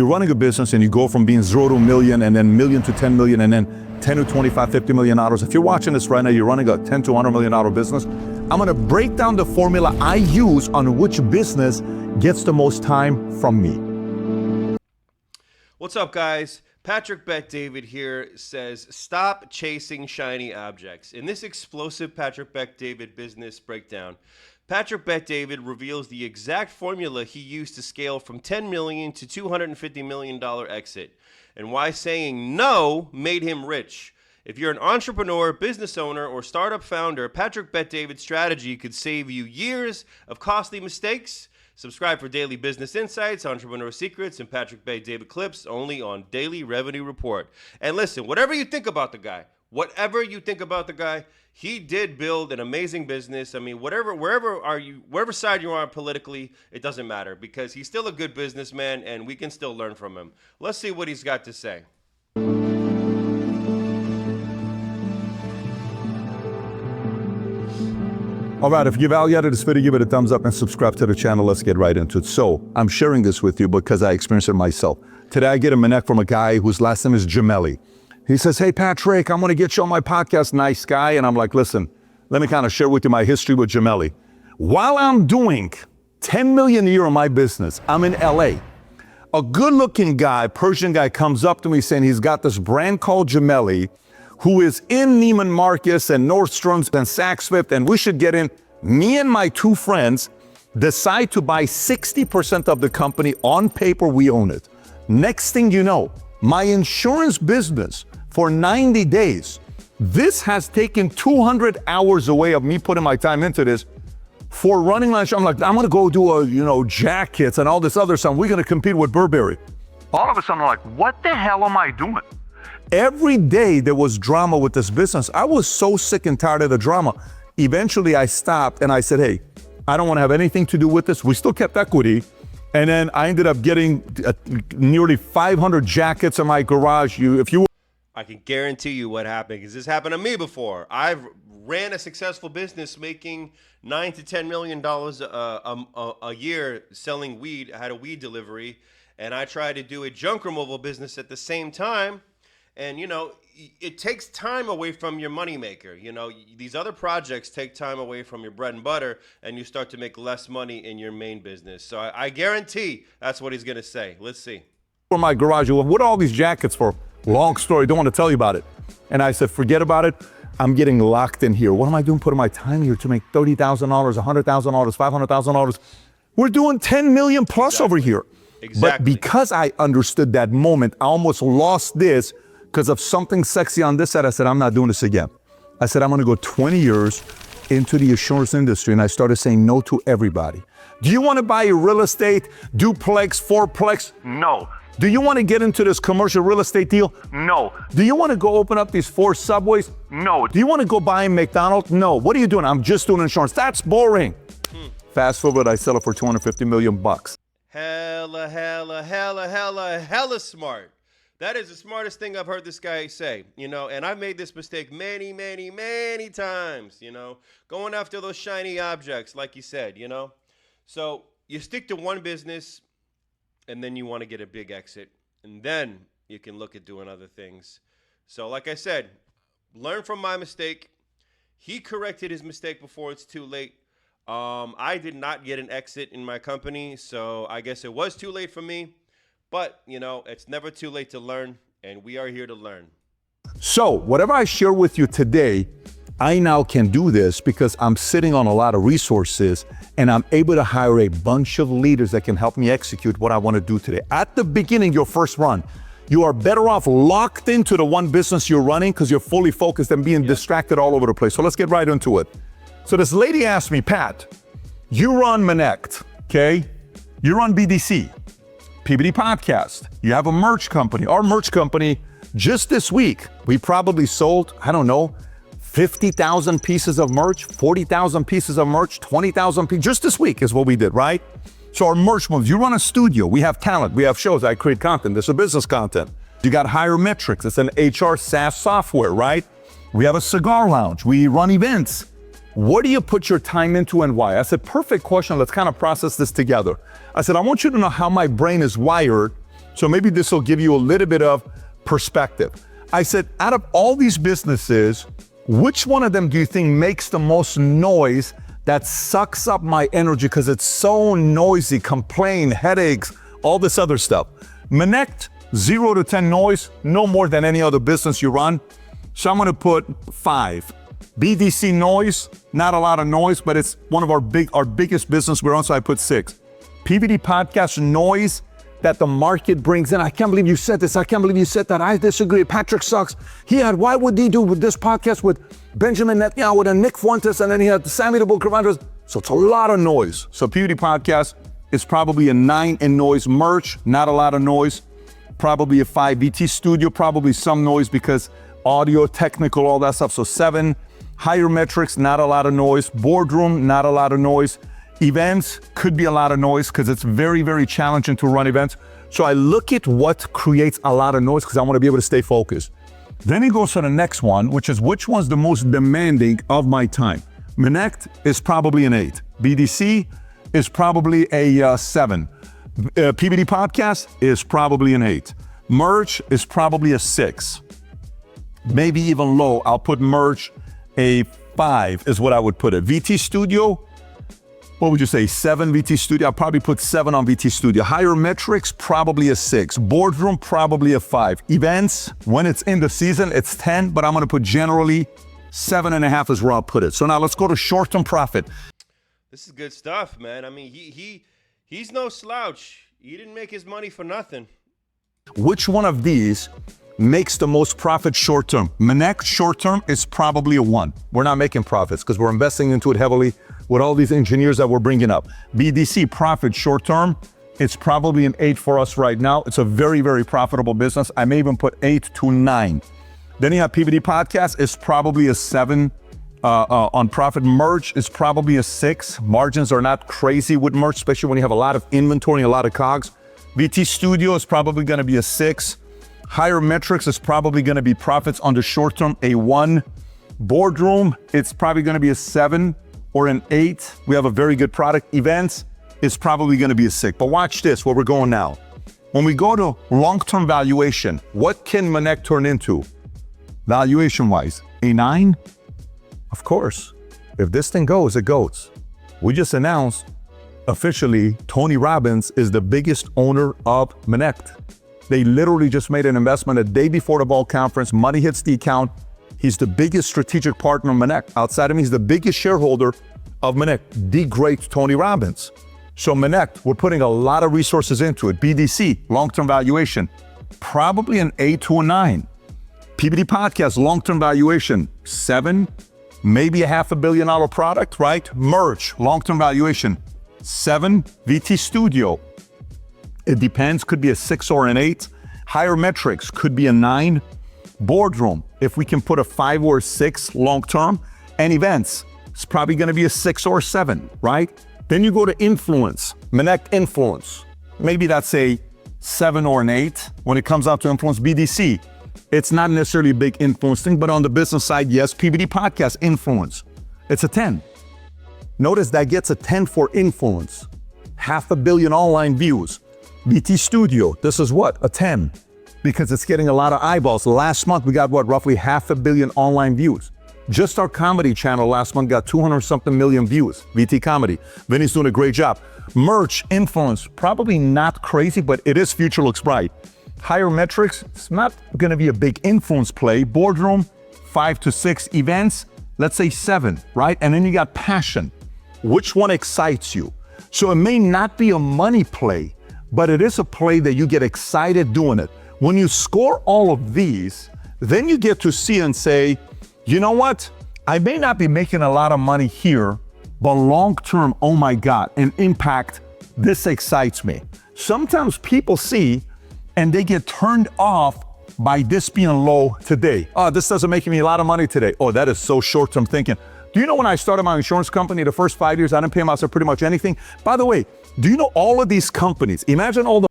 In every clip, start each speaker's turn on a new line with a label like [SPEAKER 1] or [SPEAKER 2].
[SPEAKER 1] You're running a business and you go from being 0 to a million and then million to 10 million and then 10 to 25, 50 million dollars. If you're watching this right now, you're running a 10 to 100 million dollar business. I'm gonna break down the formula I use on which business gets the most time from me.
[SPEAKER 2] What's up, guys? Patrick Bet David here says, stop chasing shiny objects. In this explosive Patrick Bet David business breakdown, Patrick Bet David reveals the exact formula he used to scale from $10 million to $250 million exit, and why saying no made him rich. If you're an entrepreneur, business owner, or startup founder, Patrick Bet David's strategy could save you years of costly mistakes. Subscribe for daily business insights, entrepreneur secrets, and Patrick Bet David clips only on Daily Revenue Report. And listen, whatever you think about the guy, he did build an amazing business. I mean, wherever side you're on politically, it doesn't matter, because he's still a good businessman and we can still learn from him. Let's see what he's got to say.
[SPEAKER 1] All right, if you value out of this video, give it a thumbs up and subscribe to the channel. Let's get right into it. So I'm sharing this with you because I experienced it myself. Today I get a connect from a guy whose last name is Gemelli. He says, hey, Patrick, I'm gonna get you on my podcast, nice guy. And I'm like, listen, let me kind of share with you my history with Gemelli. While I'm doing 10 million a year in my business, I'm in LA. A good looking guy, Persian guy, comes up to me saying he's got this brand called Gemelli, who is in Neiman Marcus and Nordstrom's and Saks Fifth, and we should get in. Me and my two friends decide to buy 60% of the company. On paper, we own it. Next thing you know, my insurance business for 90 days, this has taken 200 hours away of me putting my time into this. For running lunch, I'm like, I'm gonna go do jackets and all this other stuff. We're gonna compete with Burberry. All of a sudden, I'm like, what the hell am I doing? Every day there was drama with this business. I was so sick and tired of the drama. Eventually I stopped and I said, hey, I don't want to have anything to do with this. We still kept equity. And then I ended up getting nearly 500 jackets in my garage.
[SPEAKER 2] I can guarantee you what happened, because this happened to me before. I've ran a successful business making $9 to $10 million a year selling weed. I had a weed delivery, and I tried to do a junk removal business at the same time. And, it takes time away from your moneymaker. These other projects take time away from your bread and butter, and you start to make less money in your main business. So I guarantee that's what he's going to say. Let's see.
[SPEAKER 1] For my garage, what are all these jackets for? Long story, don't want to tell you about it. And I said, forget about it. I'm getting locked in here. What am I doing putting my time here to make $30,000, $100,000, $500,000? We're doing 10 million plus over here.
[SPEAKER 2] Exactly.
[SPEAKER 1] But because I understood that moment, I almost lost this because of something sexy on this side. I said, I'm not doing this again. I said, I'm gonna go 20 years into the insurance industry. And I started saying no to everybody. Do you wanna buy a real estate, duplex, fourplex? No. Do you wanna get into this commercial real estate deal? No. Do you wanna go open up these 4 subways? No. Do you wanna go buy a McDonald's? No. What are you doing? I'm just doing insurance. That's boring. Fast forward, I sell it for $250 million.
[SPEAKER 2] Hella smart. That is the smartest thing I've heard this guy say, and I've made this mistake many, many, many times, going after those shiny objects, like you said, So you stick to one business, and then you want to get a big exit, and then you can look at doing other things. So like I said, learn from my mistake. He corrected his mistake before it's too late. I did not get an exit in my company, so I guess it was too late for me. But, it's never too late to learn, and we are here to learn.
[SPEAKER 1] So whatever I share with you today, I now can do this because I'm sitting on a lot of resources, and I'm able to hire a bunch of leaders that can help me execute what I want to do today. At the beginning, your first run, you are better off locked into the one business you're running because you're fully focused than being distracted all over the place. So let's get right into it. So this lady asked me, Pat, you run Manect, okay? You run BDC. PBD podcast. You have a merch company. Our merch company, just this week, we probably sold, 50,000 pieces of merch, 40,000 pieces of merch, 20,000 pieces. Just this week is what we did, right? So our merch moves. You run a studio. We have talent. We have shows. I create content. This is business content. You got Higher Metrics. It's an HR SaaS software, right? We have a cigar lounge. We run events. What do you put your time into and why? I said, perfect question. Let's kind of process this together. I said, I want you to know how my brain is wired So maybe this will give you a little bit of perspective. I said, out of all these businesses, which one of them do you think makes the most noise that sucks up my energy because it's so noisy, complain, headaches, all this other stuff? Manect, 0 to 10 noise, no more than any other business you run. So I'm gonna put 5. BDC noise, not a lot of noise, but it's one of our biggest business we're on, so I put 6. PBD podcast noise that the market brings in. I can't believe you said this. I can't believe you said that. I disagree. Patrick sucks. Why would he do with this podcast with Benjamin Netanyahu and Nick Fuentes, and then he had Sammy the Bull Carrantes. So it's a lot of noise. So PBD podcast is probably a 9 in noise. Merch, not a lot of noise. Probably a 5. VT Studio, probably some noise because audio, technical, all that stuff. So 7. Higher metrics, not a lot of noise. Boardroom, not a lot of noise. Events could be a lot of noise because it's very, very challenging to run events. So I look at what creates a lot of noise because I want to be able to stay focused. Then he goes to the next one, which is which one's the most demanding of my time. Manect is probably an 8. BDC is probably a 7. PBD podcast is probably an 8. Merch is probably a 6. Maybe even low. I'll put merch a 5 is what I would put it. VT Studio, what would you say? 7 VT Studio? I'll probably put 7 on VT Studio. Higher metrics, probably a 6. Boardroom, probably a 5. Events, when it's in the season, it's 10, but I'm gonna put generally 7.5 is where I'll put it. So now let's go to short-term profit.
[SPEAKER 2] This is good stuff, man. I mean, he's no slouch. He didn't make his money for nothing.
[SPEAKER 1] Which one of these makes the most profit short-term? Manect short-term is probably a 1. We're not making profits because we're investing into it heavily with all these engineers that we're bringing up. BDC profit short-term, it's probably an 8 for us right now. It's a very, very profitable business. I may even put 8 to 9. Then you have PBD podcast, it's probably a 7 on profit. Merch is probably a 6. Margins are not crazy with merch, especially when you have a lot of inventory, a lot of COGS. VT Studio is probably gonna be a 6. Higher metrics is probably gonna be profits on the short term, a 1. Boardroom, it's probably gonna be a 7 or an 8. We have a very good product. Events is probably gonna be a 6. But watch this, where we're going now. When we go to long-term valuation, what can Manect turn into? Valuation-wise, a 9? Of course. If this thing goes, it goes. We just announced officially Tony Robbins is the biggest owner of Manect. They literally just made an investment a day before the Ball Conference. Money hits the account. He's the biggest strategic partner of Manect. Outside of me, he's the biggest shareholder of Manect, the great Tony Robbins. So Manect, we're putting a lot of resources into it. BDC, long-term valuation, probably an 8 to a 9. PBD podcast, long-term valuation, 7, maybe a $500 million product, right? Merch, long-term valuation, 7. VT Studio, it depends, could be a 6 or an 8. Higher metrics could be a 9. Boardroom, if we can put a 5 or a 6 long-term. And events, it's probably gonna be a 6 or a 7, right? Then you go to influence, Manect influence. Maybe that's a 7 or an 8. When it comes out to influence. BDC, it's not necessarily a big influence thing, but on the business side, yes. PBD podcast influence, it's a 10. Notice that gets a 10 for influence. $500 million online views. VT Studio, this is what? A 10. Because it's getting a lot of eyeballs. Last month, we got what? Roughly $500 million online views. Just our comedy channel last month got 200-something million views. VT Comedy. Vinny's doing a great job. Merch, influence, probably not crazy, but it is future looks bright. Higher metrics, it's not gonna be a big influence play. Boardroom, 5 to 6. Events, let's say 7, right? And then you got passion. Which one excites you? So it may not be a money play, but it is a play that you get excited doing it. When you score all of these, then you get to see and say, you know what? I may not be making a lot of money here, but long-term, oh my God, an impact, this excites me. Sometimes people see and they get turned off by this being low today. Oh, this doesn't make me a lot of money today. Oh, that is so short-term thinking. Do you know when I started my insurance company, the first 5 years, I didn't pay myself pretty much anything? By the way, do you know all of these companies? Imagine all the...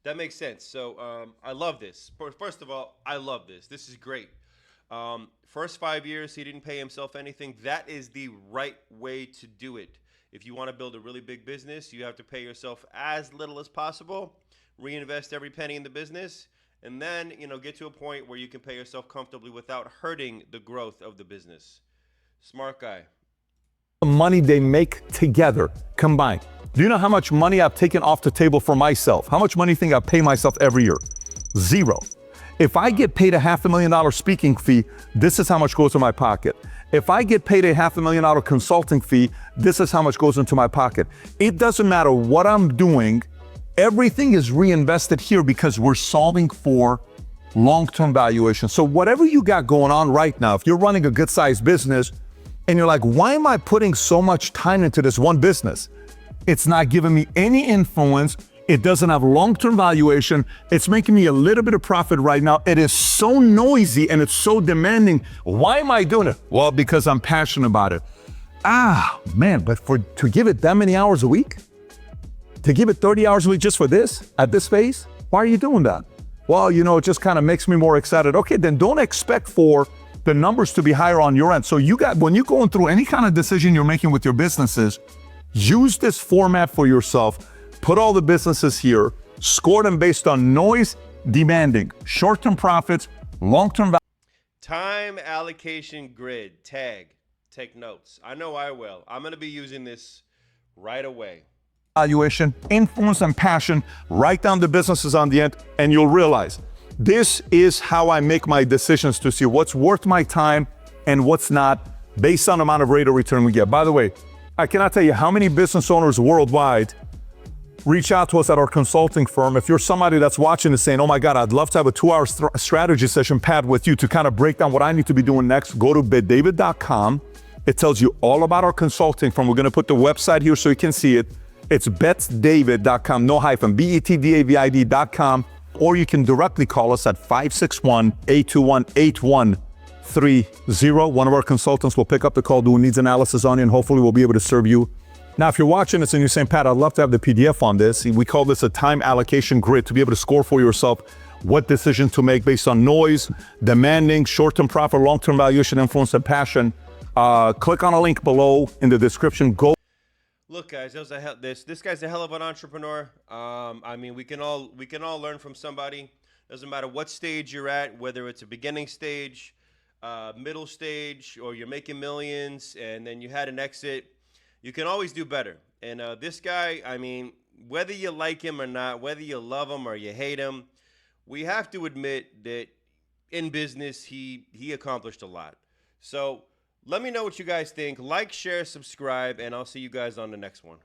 [SPEAKER 2] That makes sense. So I love this. First of all, I love this. This is great. First 5 years, he didn't pay himself anything. That is the right way to do it. If you want to build a really big business, you have to pay yourself as little as possible. reinvest every penny in the business, and then, get to a point where you can pay yourself comfortably without hurting the growth of the business. Smart guy.
[SPEAKER 1] The money they make together combined. Do you know how much money I've taken off the table for myself? How much money do you think I pay myself every year? Zero. If I get paid a $500,000 speaking fee, this is how much goes in my pocket. If I get paid a $500,000 consulting fee, this is how much goes into my pocket. It doesn't matter what I'm doing. Everything is reinvested here because we're solving for long-term valuation. So whatever you got going on right now, if you're running a good-sized business and you're like, why am I putting so much time into this one business? It's not giving me any influence. It doesn't have long-term valuation. It's making me a little bit of profit right now. It is so noisy and it's so demanding. Why am I doing it? Well, because I'm passionate about it. Man, but to give it that many hours a week? To give it 30 hours a week just for this, at this phase? Why are you doing that? Well, it just kind of makes me more excited. Okay, then don't expect for the numbers to be higher on your end. So when you're going through any kind of decision you're making with your businesses, use this format for yourself. Put all the businesses here, score them based on noise, demanding, short-term profits, long-term value.
[SPEAKER 2] Time allocation grid, tag, take notes. I know I will. I'm going to be using this right away.
[SPEAKER 1] Valuation, influence, and passion. Write down the businesses on the end, and you'll realize this is how I make my decisions to see what's worth my time and what's not based on the amount of rate of return we get. By the way, I cannot tell you how many business owners worldwide reach out to us at our consulting firm. If you're somebody that's watching and saying, oh my God, I'd love to have a 2-hour strategy session, Pat, with you to kind of break down what I need to be doing next, go to betdavid.com. It tells you all about our consulting firm. We're going to put the website here so you can see it. It's betsdavid.com, no hyphen, betdavid.com, or you can directly call us at 561-821-8130. One of our consultants will pick up the call, do a needs analysis on you, and hopefully we'll be able to serve you. Now, if you're watching this and you're saying, Pat, I'd love to have the PDF on this. We call this a time allocation grid to be able to score for yourself what decision to make based on noise, demanding, short-term profit, long-term valuation, influence, and passion. Click on a link below in the description. Go.
[SPEAKER 2] Look, guys, this guy's a hell of an entrepreneur. We can all learn from somebody. Doesn't matter what stage you're at, whether it's a beginning stage, middle stage, or you're making millions and then you had an exit. You can always do better. And this guy, whether you like him or not, whether you love him or you hate him, we have to admit that in business, he accomplished a lot. So let me know what you guys think. Like, share, subscribe, and I'll see you guys on the next one.